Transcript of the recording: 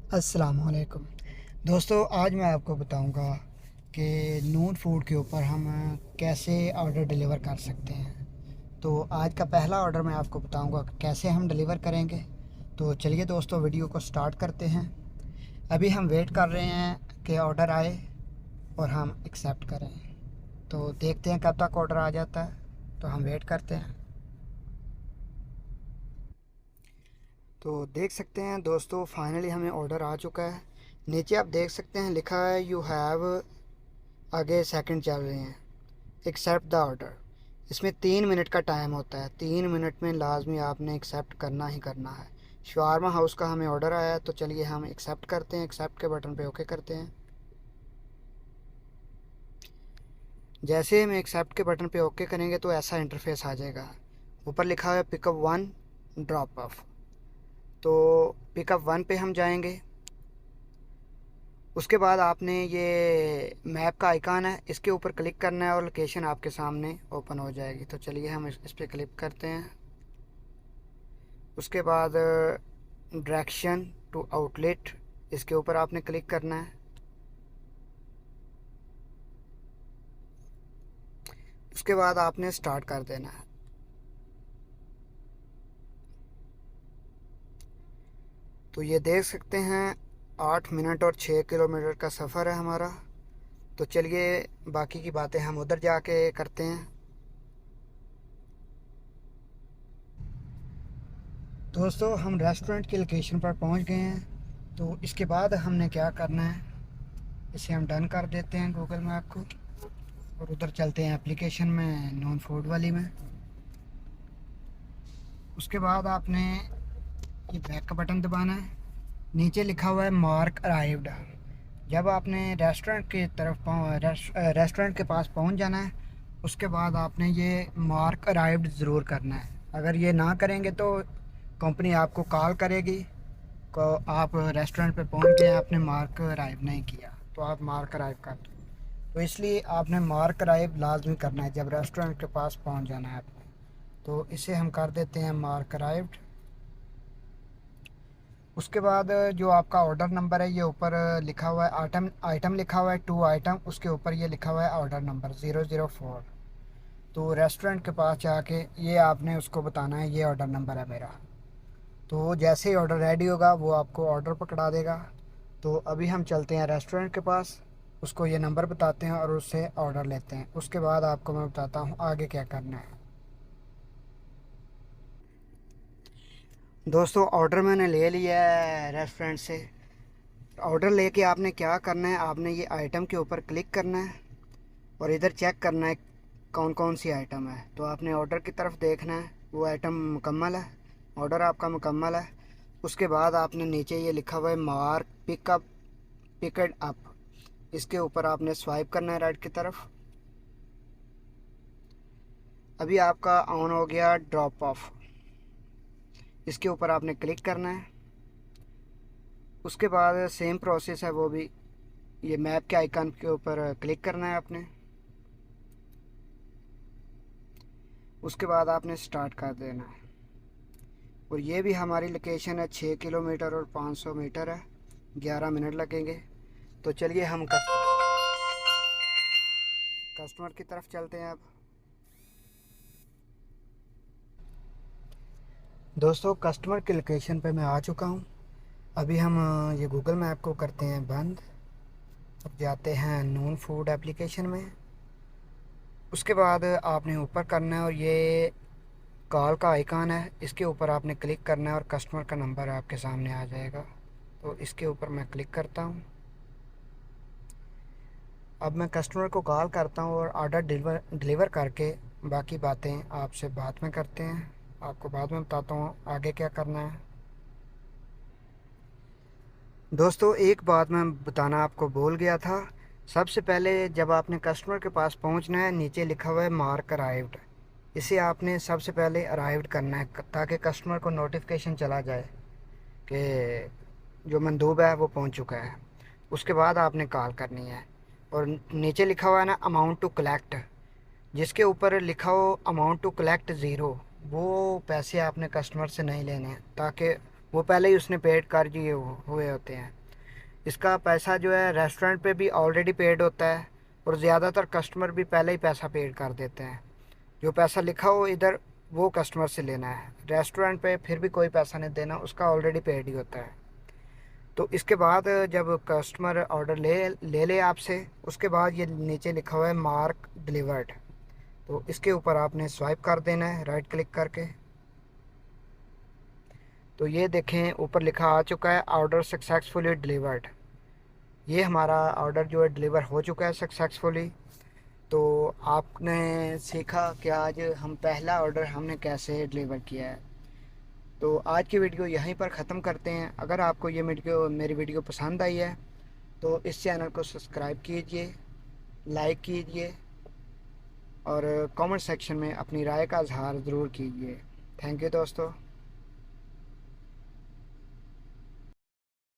अस्सलाम वालेकुम। दोस्तों, आज मैं आपको बताऊंगा कि नून फूड के ऊपर हम कैसे ऑर्डर डिलीवर कर सकते हैं। तो आज का पहला ऑर्डर मैं आपको बताऊंगा कि कैसे हम डिलीवर करेंगे। तो चलिए दोस्तों, वीडियो को स्टार्ट करते हैं। अभी हम वेट कर रहे हैं कि ऑर्डर आए और हम एक्सेप्ट करें। तो देखते हैं कब तक ऑर्डर आ जाता है। तो हम वेट करते हैं। तो देख सकते हैं दोस्तों, फाइनली हमें ऑर्डर आ चुका है। नीचे आप देख सकते हैं लिखा है यू हैव, आगे सेकंड चल रहे हैं, एक्सेप्ट द ऑर्डर। इसमें 3 मिनट का टाइम होता है। 3 मिनट में लाजमी आपने एक्सेप्ट करना ही करना है। शवारमा हाउस का हमें ऑर्डर आया है, तो चलिए हम एक्सेप्ट करते हैं। एक्सेप्ट के बटन पे ओके करते हैं। जैसे हम एक्सेप्ट के बटन पे ओके करेंगे तो ऐसा इंटरफेस आ जाएगा। ऊपर लिखा है पिकअप वन, ड्रॉप ऑफ। तो पिकअप वन पे हम जाएंगे। उसके बाद आपने ये मैप का आइकन है, इसके ऊपर क्लिक करना है और लोकेशन आपके सामने ओपन हो जाएगी। तो चलिए हम इस पर क्लिक करते हैं। उसके बाद डायरेक्शन टू आउटलेट, इसके ऊपर आपने क्लिक करना है। उसके बाद आपने स्टार्ट कर देना है। तो ये देख सकते हैं 8 मिनट और 6 किलोमीटर का सफ़र है हमारा। तो चलिए बाकी की बातें हम उधर जाके करते हैं। दोस्तों, हम रेस्टोरेंट की लोकेशन पर पहुंच गए हैं। तो इसके बाद हमने क्या करना है, इसे हम डन कर देते हैं गूगल मैप को और उधर चलते हैं एप्लीकेशन में, नॉन फूड वाली में। उसके बाद आपने ये बैक का बटन दबाना है। नीचे लिखा हुआ है मार्क अराइव्ड। जब आपने रेस्टोरेंट के पास पहुंच जाना है, उसके बाद आपने ये मार्क अराइव्ड ज़रूर करना है। अगर ये ना करेंगे तो कंपनी आपको कॉल करेगी को आप रेस्टोरेंट पे पहुंच गए, आपने मार्क अराइव नहीं किया, तो आप मार्क अराइव कर दो। तो इसलिए आपने मार्क अराइव लाजमी करना है जब रेस्टोरेंट के पास पहुंच जाना है आपने। तो इसे हम कर देते हैं मार्क अराइव्ड। उसके बाद जो आपका ऑर्डर नंबर है, ये ऊपर लिखा हुआ है आइटम आइटम लिखा हुआ है 2 आइटम, उसके ऊपर ये लिखा हुआ है ऑर्डर नंबर 004। तो रेस्टोरेंट के पास जाके ये आपने उसको बताना है ये ऑर्डर नंबर है मेरा। तो जैसे ही ऑर्डर रेडी होगा वो आपको ऑर्डर पकड़ा देगा। तो अभी हम चलते हैं रेस्टोरेंट के पास, उसको ये नंबर बताते हैं और उससे ऑर्डर लेते हैं। उसके बाद आपको मैं बताता हूँ आगे क्या करना है। दोस्तों, ऑर्डर मैंने ले लिया है रेस्टोरेंट से। ऑर्डर लेके आपने क्या करना है, आपने ये आइटम के ऊपर क्लिक करना है और इधर चेक करना है कौन कौन सी आइटम है। तो आपने ऑर्डर की तरफ देखना है, वो आइटम मुकम्मल है, ऑर्डर आपका मुकम्मल है। उसके बाद आपने नीचे ये लिखा हुआ है मार्क पिकअप पिकड अप, इसके ऊपर आपने स्वाइप करना है राइट की तरफ। अभी आपका ऑन हो गया ड्रॉप ऑफ, इसके ऊपर आपने क्लिक करना है। उसके बाद सेम प्रोसेस है वो भी, ये मैप के आइकन के ऊपर क्लिक करना है आपने। उसके बाद आपने स्टार्ट कर देना है। और ये भी हमारी लोकेशन है 6 किलोमीटर और 500 मीटर है, 11 मिनट लगेंगे। तो चलिए हम कस्टमर की तरफ चलते हैं अब। दोस्तों, कस्टमर की लोकेशन पे मैं आ चुका हूँ। अभी हम ये गूगल मैप को करते हैं बंद और जाते हैं नून फूड एप्लीकेशन में। उसके बाद आपने ऊपर करना है और ये कॉल का आइकन है, इसके ऊपर आपने क्लिक करना है और कस्टमर का नंबर आपके सामने आ जाएगा। तो इसके ऊपर मैं क्लिक करता हूँ। अब मैं कस्टमर को कॉल करता हूँ और ऑर्डर डिलीवर करके बाकी बातें आपसे बाद में करते हैं। आपको बाद में बताता हूँ आगे क्या करना है। दोस्तों, एक बात मैं बताना आपको भूल गया था। सबसे पहले जब आपने कस्टमर के पास पहुँचना है, नीचे लिखा हुआ है मार्क अराइव्ड, इसे आपने सबसे पहले अराइव्ड करना है ताकि कस्टमर को नोटिफिकेशन चला जाए कि जो मंदूब है वो पहुँच चुका है। उसके बाद आपने कॉल करनी है। और नीचे लिखा हुआ है ना अमाउंट टू कलेक्ट, जिसके ऊपर लिखा हो अमाउंट टू कलेक्ट ज़ीरो, वो पैसे आपने कस्टमर से नहीं लेने हैं ताकि वो पहले ही उसने पेड कर दिए हुए होते हैं। इसका पैसा जो है रेस्टोरेंट पे भी ऑलरेडी पेड होता है, और ज़्यादातर कस्टमर भी पहले ही पैसा पेड कर देते हैं। जो पैसा लिखा हो इधर वो कस्टमर से लेना है, रेस्टोरेंट पे फिर भी कोई पैसा नहीं देना, उसका ऑलरेडी पेड ही होता है। तो इसके बाद जब कस्टमर ऑर्डर ले ले आपसे, उसके बाद ये नीचे लिखा हुआ है मार्क डिलीवर्ड, तो इसके ऊपर आपने स्वाइप कर देना है राइट क्लिक करके। तो ये देखें ऊपर लिखा आ चुका है ऑर्डर सक्सेसफुली डिलीवर्ड। ये हमारा ऑर्डर जो है डिलीवर हो चुका है सक्सेसफुली। तो आपने सीखा कि आज हम पहला ऑर्डर हमने कैसे डिलीवर किया है। तो आज की वीडियो यहीं पर ख़त्म करते हैं। अगर आपको ये मेरी वीडियो पसंद आई है तो इस चैनल को सब्सक्राइब कीजिए, लाइक कीजिए और कमेंट सेक्शन में अपनी राय का इजहार ज़रूर कीजिए। थैंक यू दोस्तों।